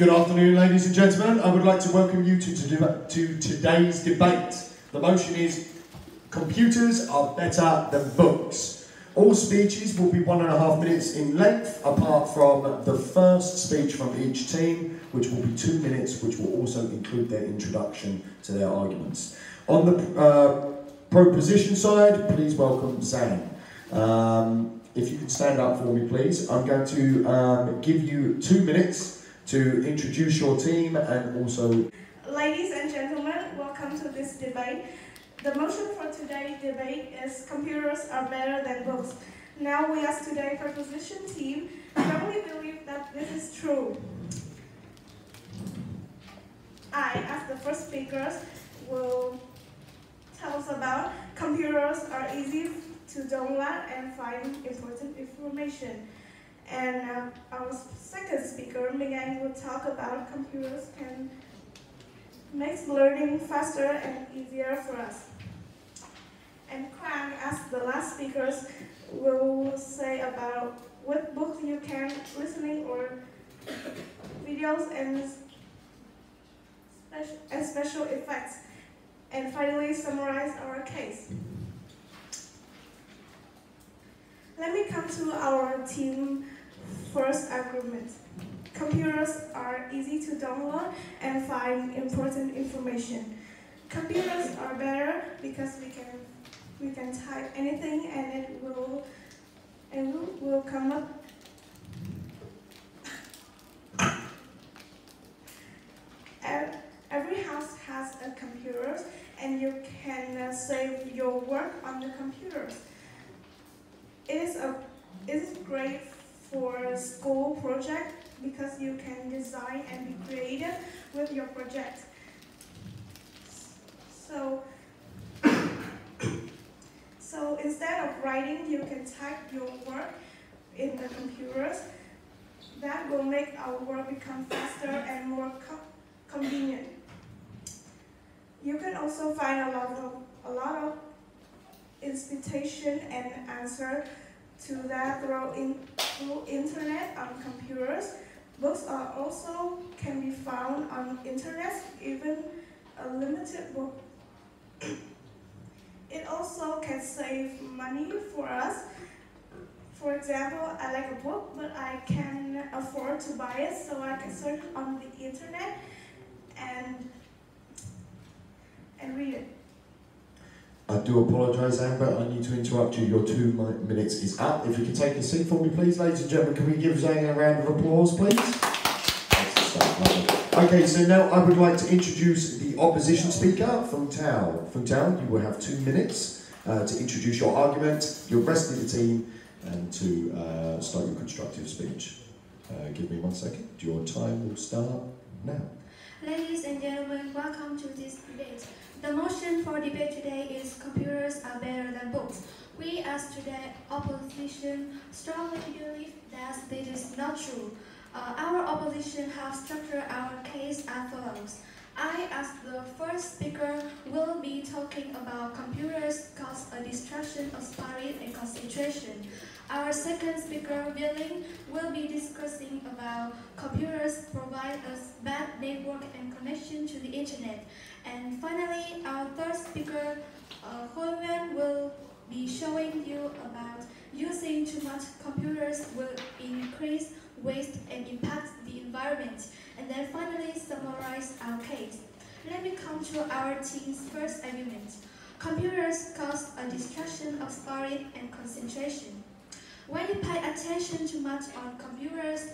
Good afternoon, ladies and gentlemen. I would like to welcome you to today's debate. The motion is, computers are better than books. All speeches will be 1.5 minutes in length, apart from the first speech from each team, which will be 2 minutes, which will also include their introduction to their arguments. On the proposition side, please welcome Giang. If you can stand up for me, please. I'm going to give you 2 minutes to introduce your team and also... Ladies and gentlemen, welcome to this debate. The motion for today's debate is computers are better than books. Now we ask today's proposition team, strongly believe that this is true. I, as the first speaker, will tell us about computers are easy to download and find important information. And our second speaker, Minh, will talk about computers can make learning faster and easier for us. And Quang, as the last speaker, will say about what books you can listening or videos and special effects. And finally, summarize our case. Let me come to our team first argument. Computers are easy to download and find important information. Computers are better because we can type anything and it will come up. Every house has a computer and you can save your work on the computers. It is great for school project because you can design and be creative with your project. So instead of writing, you can type your work in the computers. That will make our work become faster and more convenient. You can also find a lot of inspiration and answer to that through internet on computers. Books are also can be found on internet, even a limited book. It also can save money for us. For example, I like a book, but I can't afford to buy it, so I can search on the internet and read it. I do apologise, Amber, I need to interrupt you. Your 2 minutes is up. If you can take a seat for me, please, ladies and gentlemen. Can we give Giang a round of applause, please? Okay, so now I would like to introduce the opposition speaker from Thao. From Thao, you will have 2 minutes to introduce your argument, your rest of the team, and to start your constructive speech. Give me 1 second. Your time will start now. Ladies and gentlemen, welcome to this debate. The motion for debate today is computers are better than books. We as today opposition strongly believe that this is not true. Our opposition have structured our case as follows. I, as the first speaker, will be talking about computers cause a distraction of spirit and concentration. Our second speaker, Linh, will be discussing about computers provide us bad network and connection to the internet. And finally, our third speaker, Nguyen, will be showing you about using too much computers will increase waste and impact the environment. And then finally, summarize our case. Let me come to our team's first argument. Computers cause a distraction of spirit and concentration. When you pay attention too much on computers,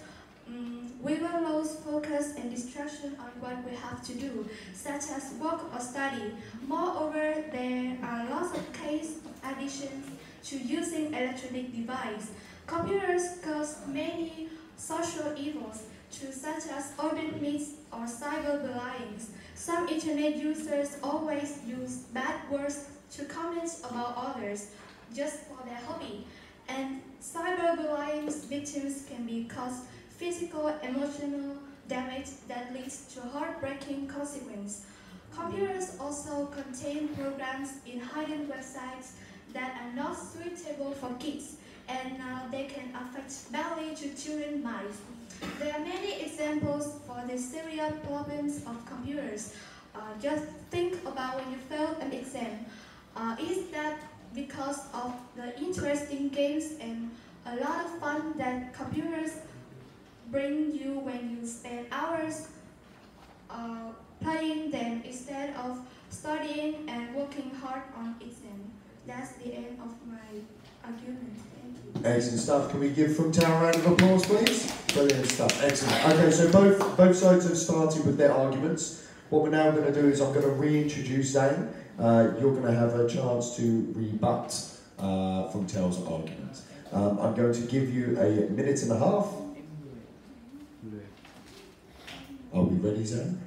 we will lose focus and distraction on what we have to do, such as work or study. Moreover, there are lots of cases of addictions to using electronic devices. Computers cause many social evils, such as urban myths or cyberbullying. Some internet users always use bad words to comment about others, just for their hobby. And cyberbullying victims can be caused physical, emotional damage that leads to heartbreaking consequences. Computers also contain programs in hidden websites that are not suitable for kids, and they can affect badly to children's minds. There are many examples for this the serious problems of computers. Just think about when you failed an exam. Is that because of the interesting games and a lot of fun that computers bring you when you spend hours playing them instead of studying and working hard on exam? That's the end of my argument. Thank you. Excellent stuff. Can we give from Thao a round of applause, please? Brilliant stuff. Excellent. Okay, so both sides have started with their arguments. What we're now going to do is I'm going to reintroduce Giang. You're going to have a chance to rebut from Thao's argument. I'm going to give you a minute and a half. Are we ready, Giang?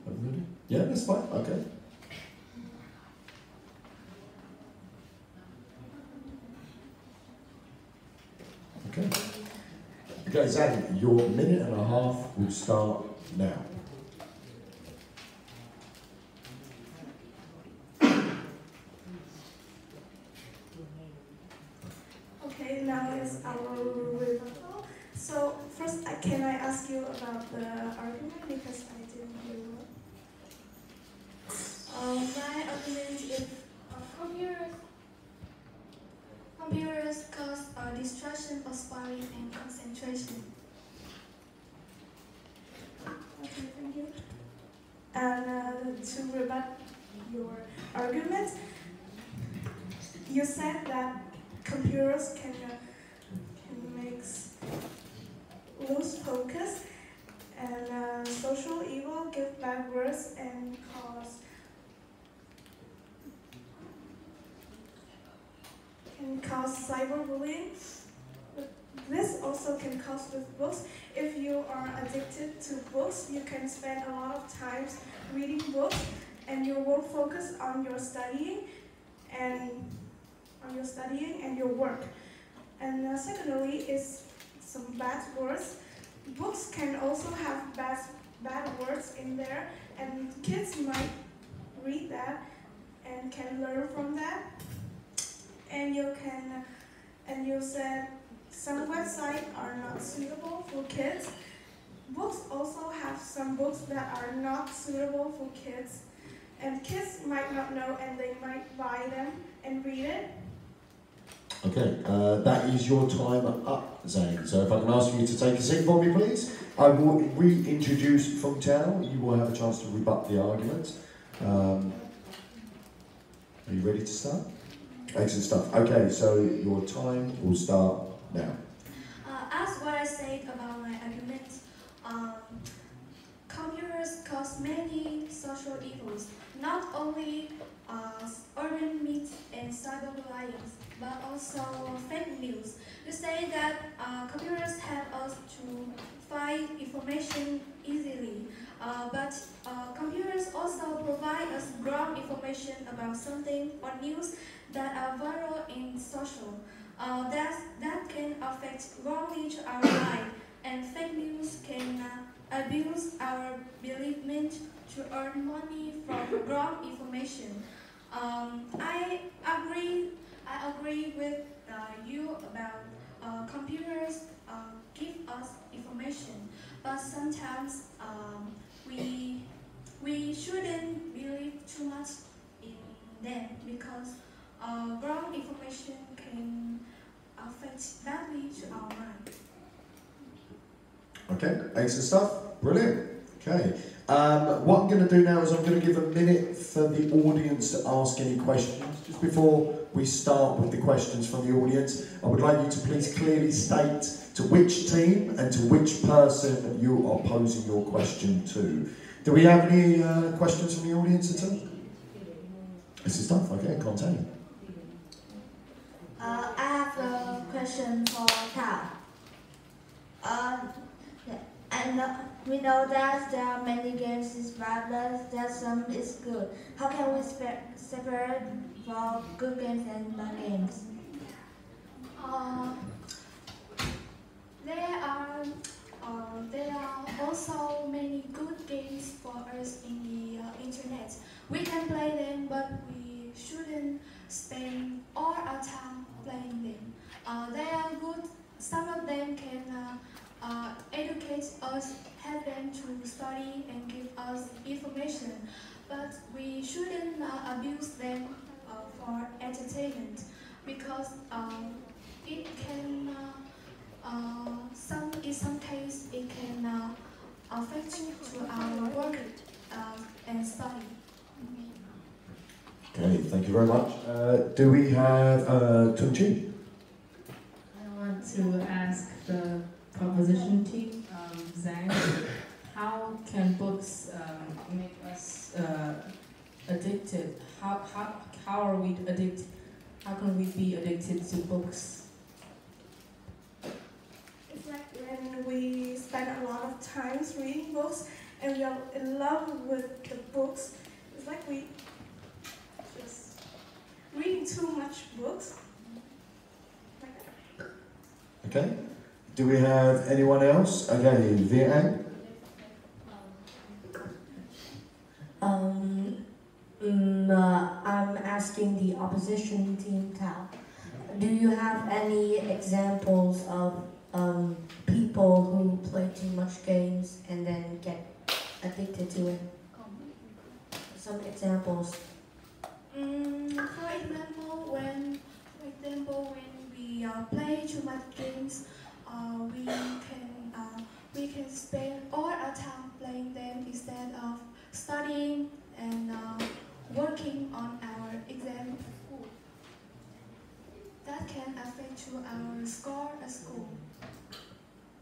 Are we ready? Yeah, that's fine. Okay. Okay. Okay, Giang, your minute and a half will start now. Okay, now is our rebuttal. So first, can I ask you about the argument because I didn't hear well. My argument is computers cause distraction of sparring and concentration. Okay, thank you. And to rebut your argument, you said that computers can make lose focus and social evil, give bad words, and cause cyberbullying. This also can cause with books. If you are addicted to books, you can spend a lot of time reading books, and you won't focus on your studying and your work. And secondly, is some bad words. Books can also have bad words in there, and kids might read that and can learn from that. And you said some websites are not suitable for kids. Books also have some books that are not suitable for kids, and kids might not know, and they might buy them and read it. Okay, that is your time up, Giang. So if I can ask you to take a seat for me, please. I will reintroduce from Thao. You will have a chance to rebut the argument. Are you ready to start? Excellent stuff. Okay, so your time will start now. As what I said about my argument, computers cause many social evils, not only urban myths and cyberbullying, but also fake news. You say that computers help us to find information easily, but computers also provide us wrong information about something or news that are viral in social. That can affect wrongly to our life, and fake news can abuse our belief to earn money from wrong information. I agree with you about computers give us information, but sometimes we shouldn't believe too much in them because wrong information can affect badly to our mind. Okay, excellent stuff. Brilliant. Okay. What I'm going to do now is I'm going to give a minute for the audience to ask any questions. Just before we start with the questions from the audience, I would like you to please clearly state to which team and to which person you are posing your question to. Do we have any questions from the audience at all? This is stuff. Okay, continue. I have a question for Thao. We know that there are many games is bad, but that some is good. How can we separate for good games and bad games? There are also many good games for us in the internet. We can play them, but we shouldn't spend all our time playing them. They are good. Some of them can educate us, help them to study and give us information, but we shouldn't abuse them for entertainment because it can, in some case, it can affect to our work and study. Okay, thank you very much. Do we have Trinh? I want to ask the proposition team, Giang, how can books make us addicted? How are we addicted? How can we be addicted to books? It's like when we spend a lot of time reading books and we are in love with the books. It's like we just reading too much books. Like that. Okay. Do we have anyone else? Okay, Viet. I'm asking the opposition team, Thao. Do you have any examples of people who play too much games and then get addicted to it? Some examples. For example, when we play too much games, we can spend all our time playing them instead of studying and working on our exam at school. That can affect to our score at school.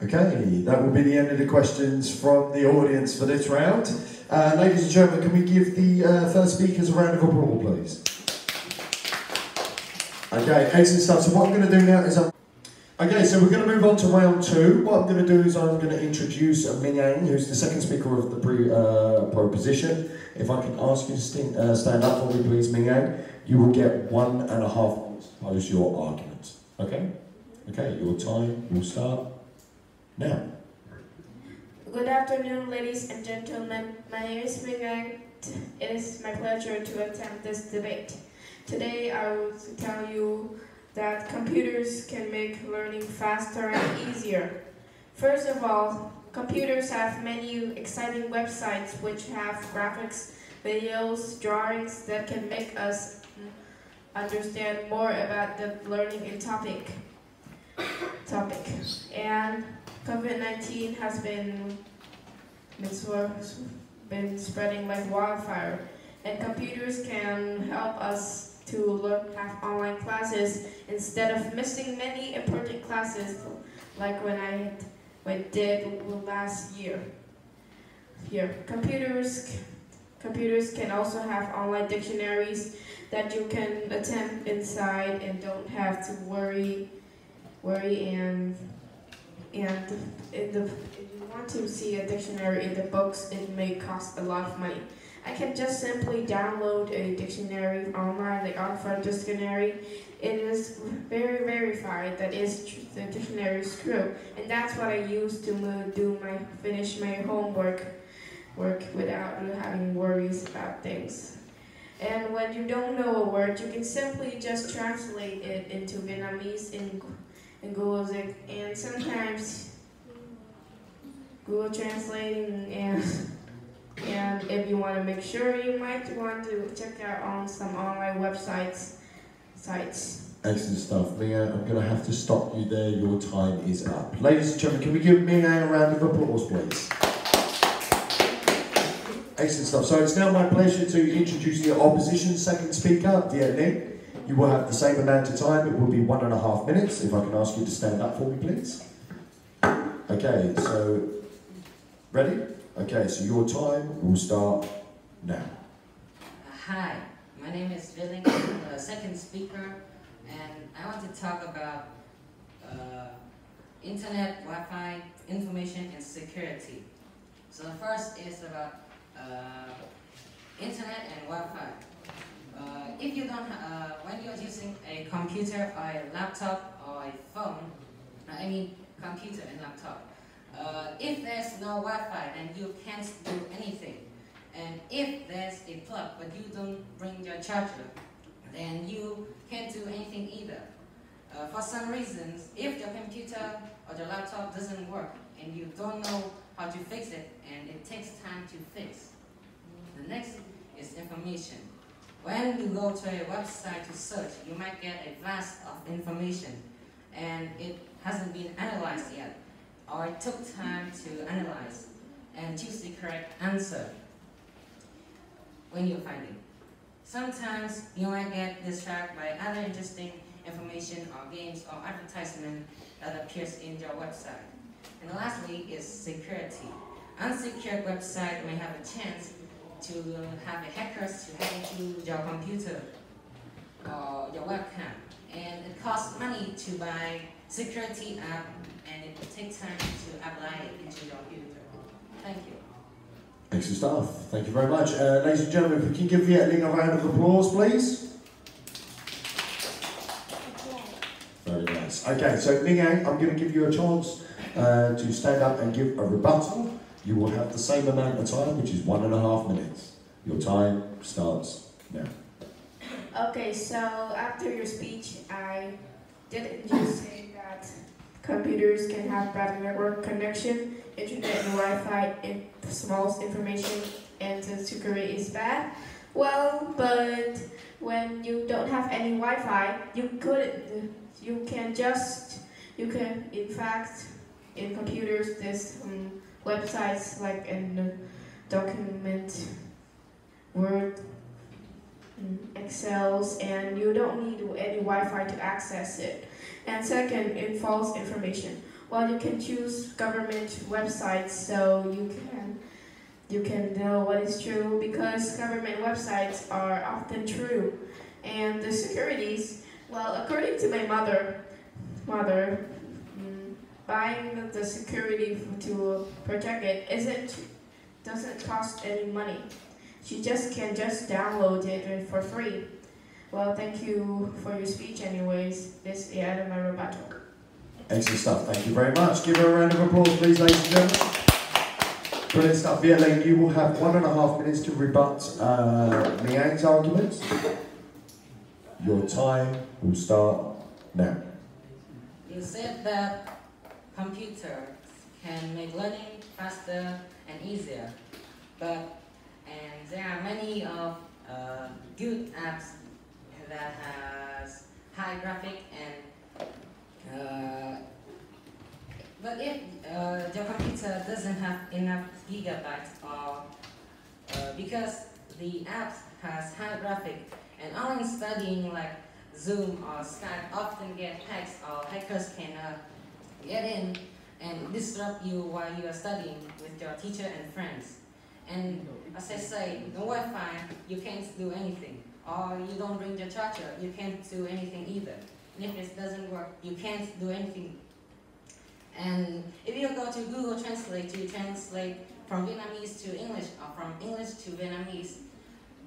Okay, that will be the end of the questions from the audience for this round. Ladies and gentlemen, can we give the first speakers a round of applause, please? Okay, excellent stuff. So what I'm going to do now is okay, so we're going to move on to round two. What I'm going to do is I'm going to introduce Minh, who's the second speaker of the proposition. If I can ask you to stand up for me, please, Minh. You will get 1.5 minutes to pose your argument. Okay? Okay, your time will start now. Good afternoon, ladies and gentlemen. My name is Minh. It is my pleasure to attend this debate. Today I will tell you that computers can make learning faster and easier. First of all, computers have many exciting websites which have graphics, videos, drawings that can make us understand more about the learning in topic. And COVID-19 has been spreading like wildfire, and computers can help us to have online classes instead of missing many important classes like when I did last year. Computers can also have online dictionaries that you can attend inside and don't have to worry and if you want to see a dictionary in the books, it may cost a lot of money. I can just simply download a dictionary online, like Oxford Dictionary. It is very verified that the dictionary is true, and that's what I use to finish my homework without having worries about things. And when you don't know a word, you can simply just translate it into Vietnamese in Google, and sometimes Google Translating and if you want to make sure, you might want to check out on some online websites. Excellent stuff. Minh, I'm going to have to stop you there. Your time is up. Ladies and gentlemen, can we give Minh a round of applause, please? Excellent stuff. So it's now my pleasure to introduce the opposition second speaker, Viet. You will have the same amount of time. It will be 1.5 minutes. If I can ask you to stand up for me, please. Okay, so ready? Okay, so your time will start now. Hi, my name is Linh. I'm the second speaker, and I want to talk about internet, Wi-Fi, information, and security. So the first is about internet and Wi-Fi. If you don't, when you're using a computer or a laptop or a phone, I mean computer and laptop, if there's no Wi-Fi, then you can't do anything. And if there's a plug but you don't bring your charger, then you can't do anything either. For some reasons, if your computer or your laptop doesn't work and you don't know how to fix it, and it takes time to fix. The next is information. When you go to a website to search, you might get a vast of information and it hasn't been analyzed yet, or it took time to analyze and choose the correct answer when you find it. Sometimes you might get distracted by other interesting information or games or advertisement that appears in your website. And lastly is security. Unsecured website may have a chance to have a hackers to hack into your computer or your webcam. And it costs money to buy security app and it will take time to apply it into your computer. Thank you. Excellent stuff. Thank you very much. Ladies and gentlemen, if we can give Viet Linh a round of applause, please. Very nice. Okay, so Minh, I'm going to give you a chance to stand up and give a rebuttal. You will have the same amount of time, which is 1.5 minutes. Your time starts now. Okay, so after your speech, I didn't just say that computers can have better network connection, internet and Wi-Fi, and small information, and the security is bad. Well, but when you don't have any Wi-Fi, in fact, in computers, there's websites like in document, Word, Excels, and you don't need any Wi-Fi to access it. And second, in false information. Well, you can choose government websites so you can know what is true, because government websites are often true. And the securities, well, according to my mother, buying the security to protect it doesn't cost any money. She can just download it for free. Well, thank you for your speech anyways. This is the end of my rebuttal. Excellent stuff. Thank you very much. Give her a round of applause, please, ladies and gentlemen. Brilliant stuff. Viet Linh, you will have 1.5 minutes to rebut Nguyen's arguments. Your time will start now. You said that computers can make learning faster and easier, and there are many of good apps that has high graphic and but if your computer doesn't have enough gigabytes, or because the app has high graphic and online studying like Zoom or Skype often get hacked, or hackers can get in and disrupt you while you are studying with your teacher and friends. And as I say, no Wi-Fi, you can't do anything. Or you don't bring your charger, you can't do anything either. And if it doesn't work, you can't do anything. And if you go to Google Translate to translate from Vietnamese to English or from English to Vietnamese,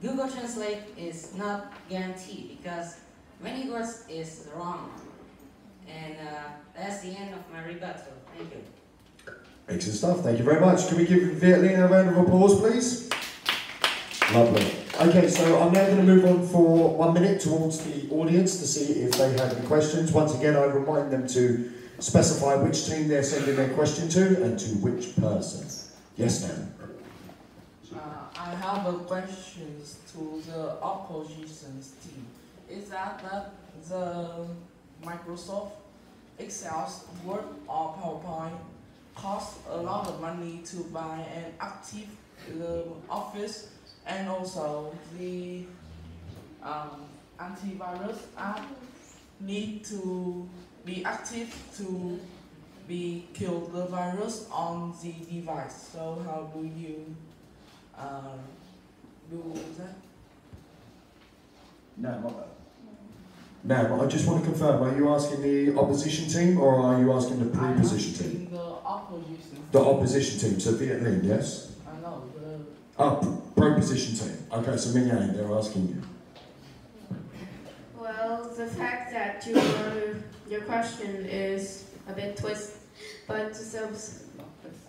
Google Translate is not guaranteed because many words is wrong. And that's the end of my rebuttal. Thank you. Excellent stuff. Thank you very much. Can we give Viet Linh a round of applause, please? Lovely. Okay, so I'm now going to move on for 1 minute towards the audience to see if they have any questions. Once again, I remind them to specify which team they're sending their question to and to which person. Yes, ma'am. I have a question to the opposition team. Is that the Microsoft Excel, Word, or PowerPoint costs a lot of money to buy an active Office, and also the antivirus app need to be active to be kill the virus on the device. So how do you do that? No, I just want to confirm, are you asking the opposition team or are you asking the pre-position team? The opposition. The opposition team, so Viet Linh, yes? I know. Pro-position team. Okay, so Minh, they're asking you. Well, the fact that your question is a bit twisted,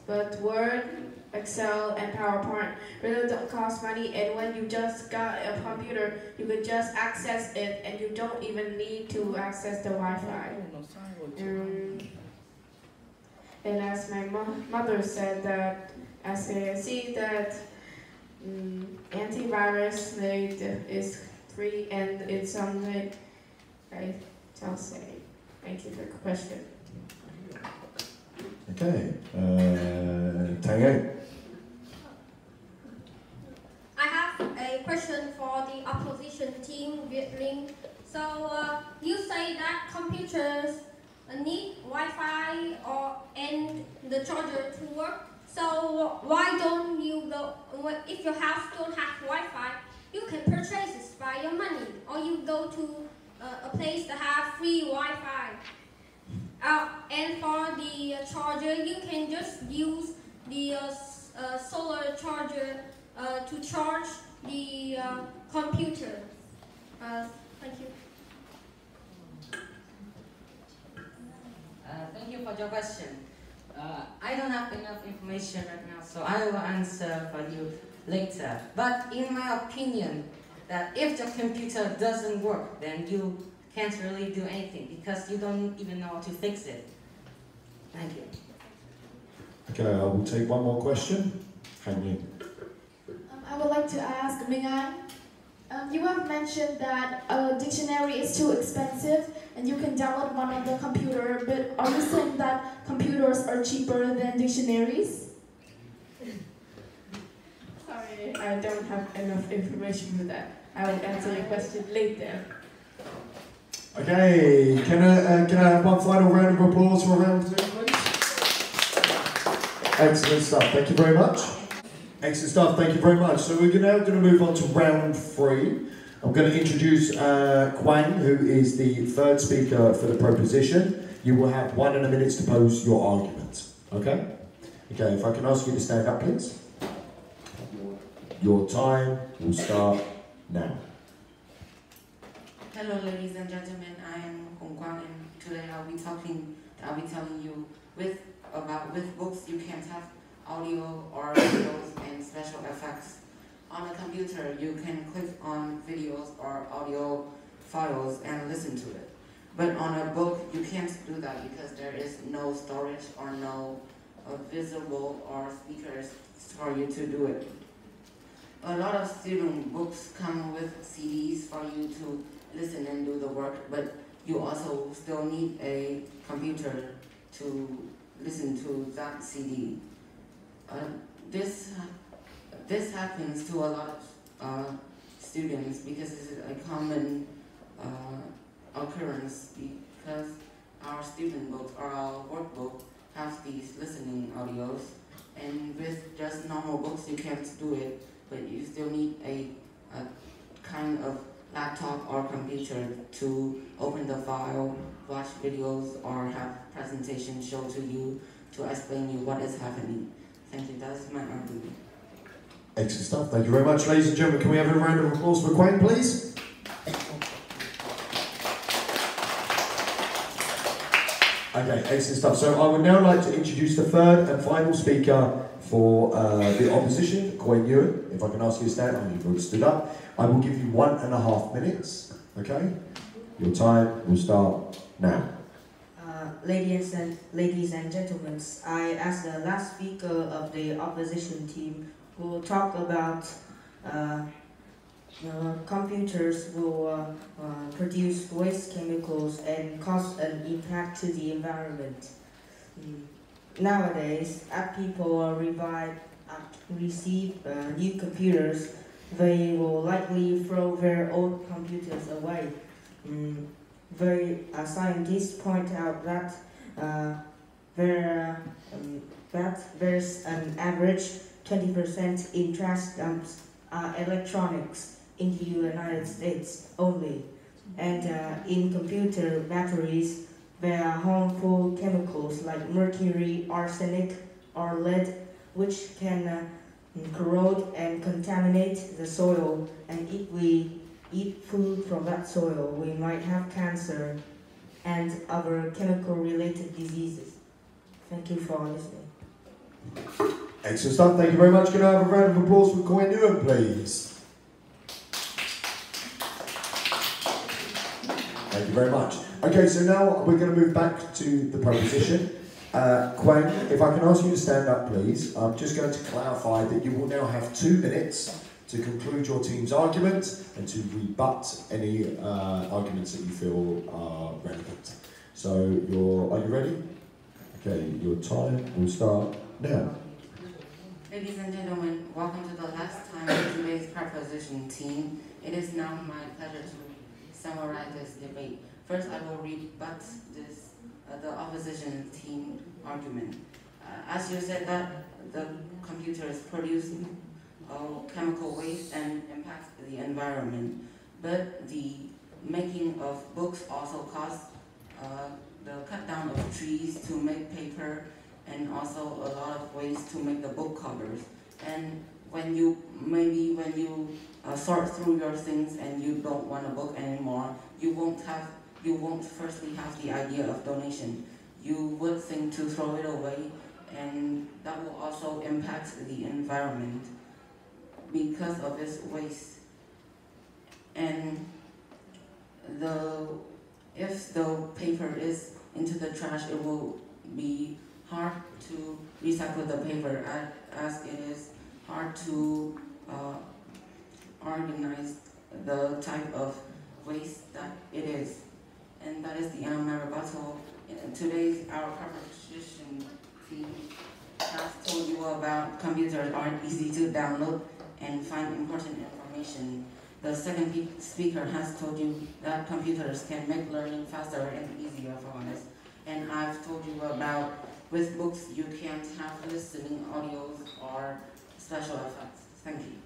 but Word, Excel, and PowerPoint really don't cost money, and when you just got a computer, you could just access it, and you don't even need to access the Wi-Fi. And as my mother said that as I see that antivirus is free and it's something I shall say. Thank you for the question. Okay, Tang. I have a question for the opposition team, Viet, Linh. So you say that computers need Wi-Fi and the charger to work. So why don't you go, if your house don't have Wi-Fi, you can purchase it by your money, or you go to a place that have free Wi-Fi. And for the charger, you can just use the solar charger to charge the computer. Thank you. Thank you for your question. I don't have enough information right now, so I will answer for you later. But in my opinion, that if the computer doesn't work, then you can't really do anything because you don't even know how to fix it. Thank you. Okay, I will take one more question. Hang in. I would like to ask Minh. You have mentioned that a dictionary is too expensive and you can download one on the computer, but are you saying that computers are cheaper than dictionaries? Sorry, I don't have enough information for that. I will answer your question later. Okay, can I have one final round of applause for round 2, please? Excellent stuff, thank you very much. Excellent stuff, thank you very much. So we're now going to move on to round 3. I'm going to introduce Quang, who is the third speaker for the proposition. You will have 1 minute to pose your argument. Okay? Okay, if I can ask you to stand up, please. Your time will start now. Hello, ladies and gentlemen. I am Quang, and today I'll be telling you with books you can't have audio or videos and special effects. On a computer, you can click on videos or audio files and listen to it. But on a book, you can't do that because there is no storage or no visible or speakers for you to do it. A lot of student books come with CDs for you to listen and do the work, but you also still need a computer to listen to that CD. This happens to a lot of students because it's a common occurrence because our student books or our workbook have these listening audios, and with just normal books you can't do it, but you still need a kind of laptop or computer to open the file, watch videos, or have presentations show to you to explain you what is happening. Thank you, that's my argument. Excellent stuff, thank you very much. Ladies and gentlemen, can we have a round of applause for Quang, please? Okay, excellent stuff. So I would now like to introduce the third and final speaker for the opposition, Nguyen. If I can ask you to stand, you've already stood up. I will give you 1.5 minutes, okay? Your time will start now. Ladies and gentlemen, I, as the last speaker of the opposition team, will talk about computers will produce waste chemicals and cause an impact to the environment. Nowadays, as people receive new computers, they will likely throw their old computers away. Scientists point out that there's an average 20% in trash dumps electronics in the United States only. And in computer batteries, there are harmful chemicals like mercury, arsenic, or lead, which can corrode and contaminate the soil. And if we eat food from that soil, we might have cancer and other chemical-related diseases. Thank you for listening. Excellent stuff, thank you very much. Can I have a round of applause for Nguyen, please? Thank you very much. Okay, so now we're going to move back to the proposition. Quang, if I can ask you to stand up, please. I'm just going to clarify that you will now have 2 minutes to conclude your team's argument and to rebut any arguments that you feel are relevant. So, are you ready? Okay, your time will start now. Ladies and gentlemen, welcome to the last time of today's proposition team. It is now my pleasure to summarize this debate. First, I will rebut the opposition team argument. As you said that the computers produce chemical waste and impact the environment, but the making of books also costs the cut down of trees to make paper, and also a lot of waste to make the book covers. And when you sort through your things and you don't want a book anymore, you won't firstly have the idea of donation. You would think to throw it away, and that will also impact the environment because of its waste. And if the paper is into the trash, it will be hard to recycle the paper, as it is hard to organize the type of waste that it is. And that is the end of my rebuttal. Today's our proposition team has told you about computers aren't easy to download and find important information. The second speaker has told you that computers can make learning faster and easier for us. And I've told you about with books you can't have listening audios or special effects. Thank you.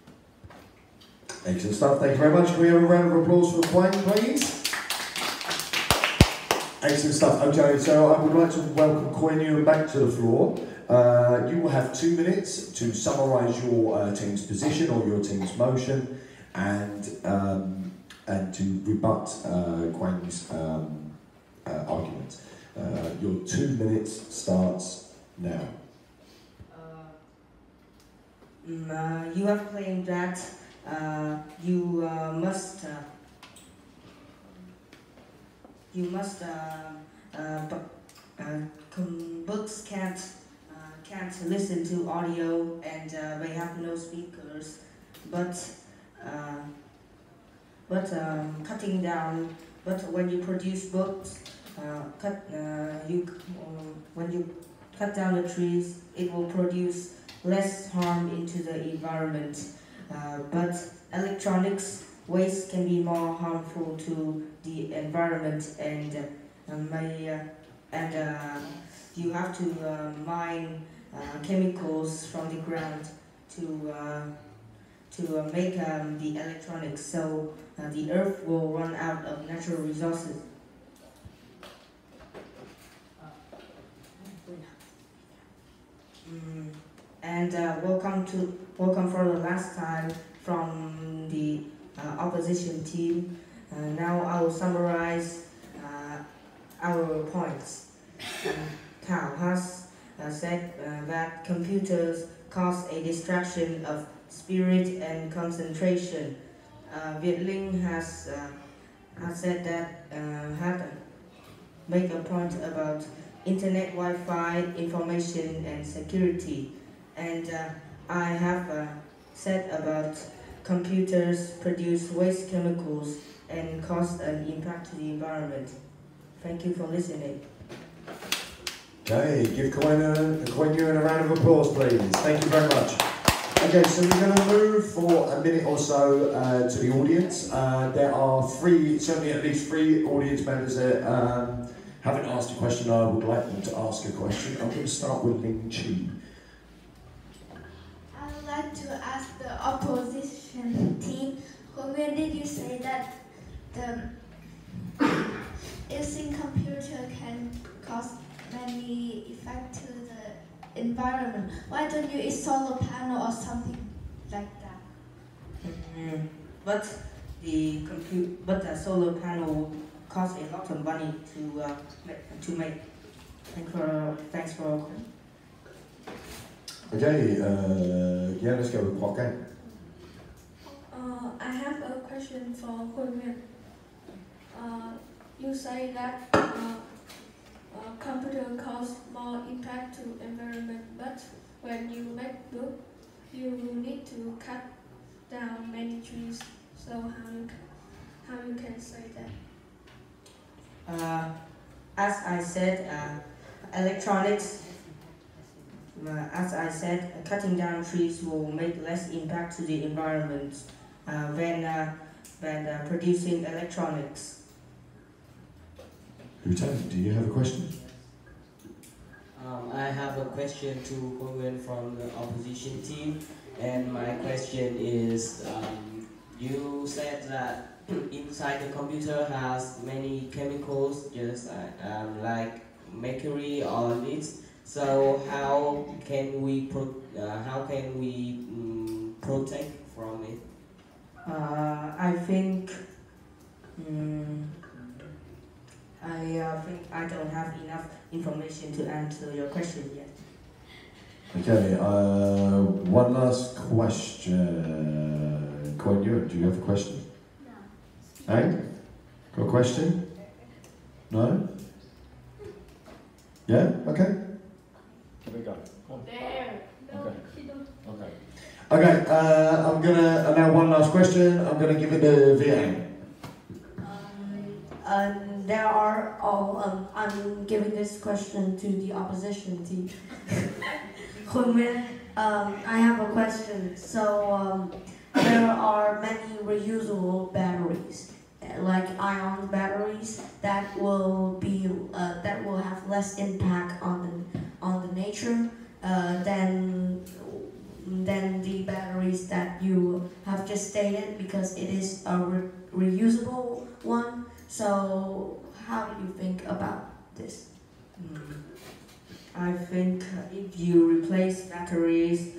Excellent stuff, thank you very much. Can we have a round of applause for Quang, please? Excellent stuff. Okay, so I would like to welcome Nguyen back to the floor. You will have 2 minutes to summarise your team's position or your team's motion, and to rebut Quang's argument. Your 2 minutes starts now. You have claimed that books can't listen to audio, and they have no speakers, but cutting down. But when you produce books, when you cut down the trees, it will produce less harm into the environment. But electronics waste can be more harmful to the environment, and you have to mine chemicals from the ground to make the electronics, so the earth will run out of natural resources. And welcome for the last time from the opposition team. Now I will summarize our points. Thao has said that computers cause a distraction of spirit and concentration. Linh has said that had made a point about internet, Wi-Fi, information and security. And I have said about computers produce waste chemicals and cause an impact to the environment. Thank you for listening. Okay, give Nguyen a round of applause, please. Thank you very much. Okay, so we're going to move for a minute or so to the audience. There are certainly at least 3 audience members that haven't asked a question. I would like them to ask a question. I'm going to start with Linh. I would like to ask the opposition team, when did you say that using computer can cause many effects to the environment? Why don't you use solar panel or something like that? But the solar panel costs a lot of money to make. Thanks for. Okay, yeah, let's go with Quang. I have a question for Nguyen. You say that computer cause more impact to environment, but when you make book, you need to cut down many trees. So how you can say that? As I said, electronics. As I said, cutting down trees will make less impact to the environment when producing electronics. Lieutenant, do you have a question? I have a question to Nguyen from the opposition team, and my question is, you said that inside the computer has many chemicals, just like mercury or lead. So how can we protect from it? I think I don't have enough information to answer your question yet. Okay, one last question. Quang, do you have a question? No. Hey? Got a question? No? Yeah? Okay. Here we go. There. Okay. Okay. Okay, I'm gonna now one last question. I'm gonna give it to Viet. There are I'm giving this question to the opposition team. Nguyen, I have a question. So there are many reusable batteries, like ion batteries, that will have less impact on the nature than the batteries that you have just stated, because it is a reusable one. So how do you think about this? I think if you replace batteries,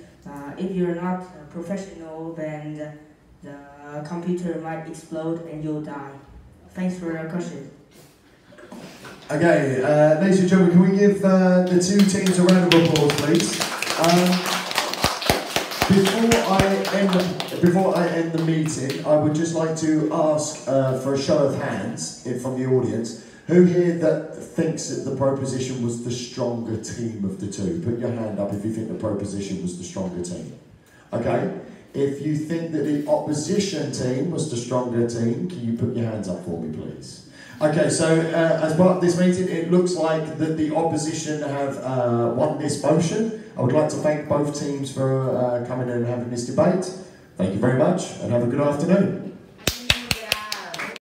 if you're not a professional, then the computer might explode and you'll die. Thanks for your question. Okay, ladies and gentlemen, can we give the two teams a round of applause, please? Before I end the meeting, I would just like to ask for a show of hands from the audience. Who here that thinks that the proposition was the stronger team of the two? Put your hand up if you think the proposition was the stronger team. Okay. If you think that the opposition team was the stronger team, can you put your hands up for me, please? Okay, so as part of this meeting, it looks like that the opposition have won this motion. I would like to thank both teams for coming and having this debate. Thank you very much, and have a good afternoon.